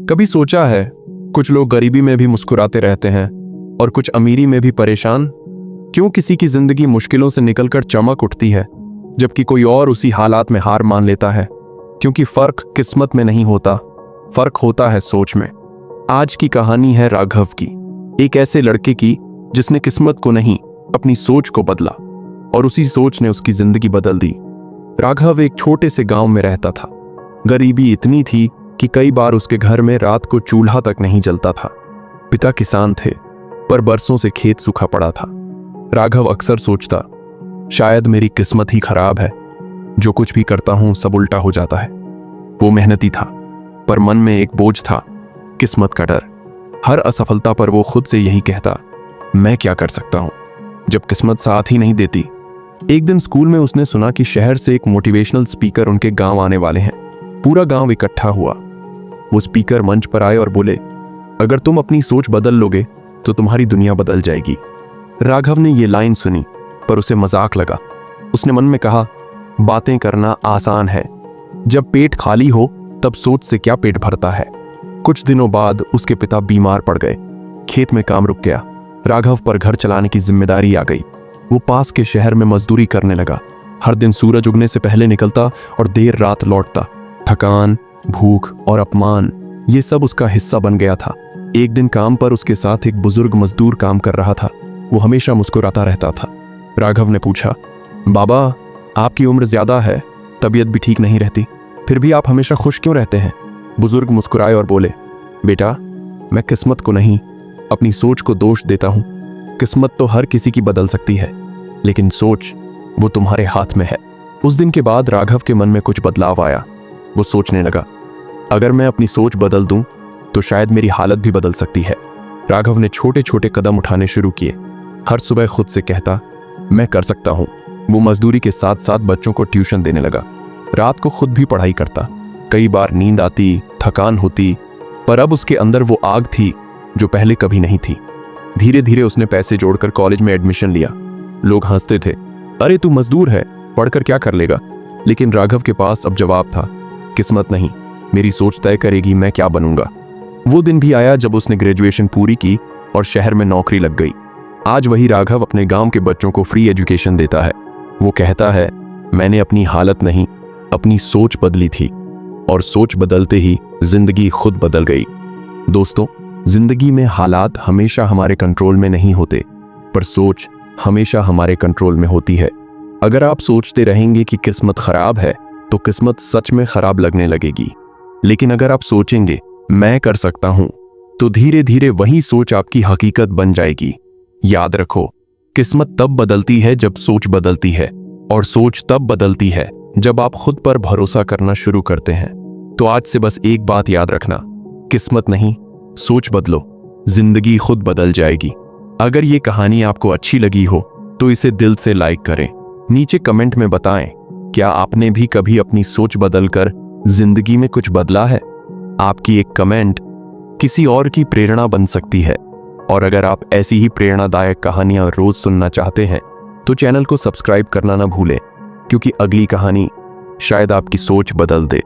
कभी सोचा है कुछ लोग गरीबी में भी मुस्कुराते रहते हैं और कुछ अमीरी में भी परेशान? क्यों किसी की जिंदगी मुश्किलों से निकलकर चमक उठती है जबकि कोई और उसी हालात में हार मान लेता है? क्योंकि फर्क किस्मत में नहीं होता, फर्क होता है सोच में। आज की कहानी है राघव की, एक ऐसे लड़के की जिसने किस्मत को नहीं अपनी सोच को बदला और उसी सोच ने उसकी जिंदगी बदल दी। राघव एक छोटे से गांव में रहता था। गरीबी इतनी थी कि कई बार उसके घर में रात को चूल्हा तक नहीं जलता था। पिता किसान थे पर बरसों से खेत सूखा पड़ा था। राघव अक्सर सोचता, शायद मेरी किस्मत ही खराब है, जो कुछ भी करता हूं सब उल्टा हो जाता है। वो मेहनती था पर मन में एक बोझ था, किस्मत का डर। हर असफलता पर वो खुद से यही कहता, मैं क्या कर सकता हूं जब किस्मत साथ ही नहीं देती। एक दिन स्कूल में उसने सुना कि शहर से एक मोटिवेशनल स्पीकर उनके गांव आने वाले हैं। पूरा गांव इकट्ठा हुआ। वो स्पीकर मंच पर आए और बोले, अगर तुम अपनी सोच बदल लोगे तो तुम्हारी दुनिया बदल जाएगी। राघव ने ये लाइन सुनी पर उसे मजाक लगा। उसने मन में कहा, बातें करना आसान है, जब पेट खाली हो तब सोच से क्या पेट भरता है। कुछ दिनों बाद उसके पिता बीमार पड़ गए। खेत में काम रुक गया। राघव पर घर चलाने की जिम्मेदारी आ गई। वो पास के शहर में मजदूरी करने लगा। हर दिन सूरज उगने से पहले निकलता और देर रात लौटता। थकान, भूख और अपमान, ये सब उसका हिस्सा बन गया था। एक दिन काम पर उसके साथ एक बुजुर्ग मजदूर काम कर रहा था। वो हमेशा मुस्कुराता रहता था। राघव ने पूछा, बाबा, आपकी उम्र ज्यादा है, तबीयत भी ठीक नहीं रहती, फिर भी आप हमेशा खुश क्यों रहते हैं? बुजुर्ग मुस्कुराए और बोले, बेटा, मैं किस्मत को नहीं अपनी सोच को दोष देता हूं। किस्मत तो हर किसी की बदल सकती है, लेकिन सोच वो तुम्हारे हाथ में है। उस दिन के बाद राघव के मन में कुछ बदलाव आया। वो सोचने लगा, अगर मैं अपनी सोच बदल दूं तो शायद मेरी हालत भी बदल सकती है। राघव ने छोटे छोटे कदम उठाने शुरू किए। हर सुबह खुद से कहता, मैं कर सकता हूं। वो मजदूरी के साथ साथ बच्चों को ट्यूशन देने लगा। रात को खुद भी पढ़ाई करता। कई बार नींद आती, थकान होती, पर अब उसके अंदर वो आग थी जो पहले कभी नहीं थी। धीरे धीरे उसने पैसे जोड़कर कॉलेज में एडमिशन लिया। लोग हंसते थे, अरे तू मजदूर है, पढ़कर क्या कर लेगा? लेकिन राघव के पास अब जवाब था, किस्मत नहीं, मेरी सोच तय करेगी मैं क्या बनूंगा। वो दिन भी आया जब उसने ग्रेजुएशन पूरी की और शहर में नौकरी लग गई। आज वही राघव अपने गांव के बच्चों को फ्री एजुकेशन देता है। वो कहता है, मैंने अपनी हालत नहीं अपनी सोच बदली थी और सोच बदलते ही जिंदगी खुद बदल गई। दोस्तों, जिंदगी में हालात हमेशा हमारे कंट्रोल में नहीं होते, पर सोच हमेशा हमारे कंट्रोल में होती है। अगर आप सोचते रहेंगे कि किस्मत खराब है तो किस्मत सच में खराब लगने लगेगी। लेकिन अगर आप सोचेंगे मैं कर सकता हूं तो धीरे धीरे वही सोच आपकी हकीकत बन जाएगी। याद रखो, किस्मत तब बदलती है जब सोच बदलती है, और सोच तब बदलती है जब आप खुद पर भरोसा करना शुरू करते हैं। तो आज से बस एक बात याद रखना, किस्मत नहीं, सोच बदलो, जिंदगी खुद बदल जाएगी। अगर ये कहानी आपको अच्छी लगी हो तो इसे दिल से लाइक करें। नीचे कमेंट में बताएं, क्या आपने भी कभी अपनी सोच बदलकर जिंदगी में कुछ बदला है? आपकी एक कमेंट किसी और की प्रेरणा बन सकती है। और अगर आप ऐसी ही प्रेरणादायक कहानियां रोज सुनना चाहते हैं तो चैनल को सब्सक्राइब करना ना भूलें, क्योंकि अगली कहानी शायद आपकी सोच बदल दे।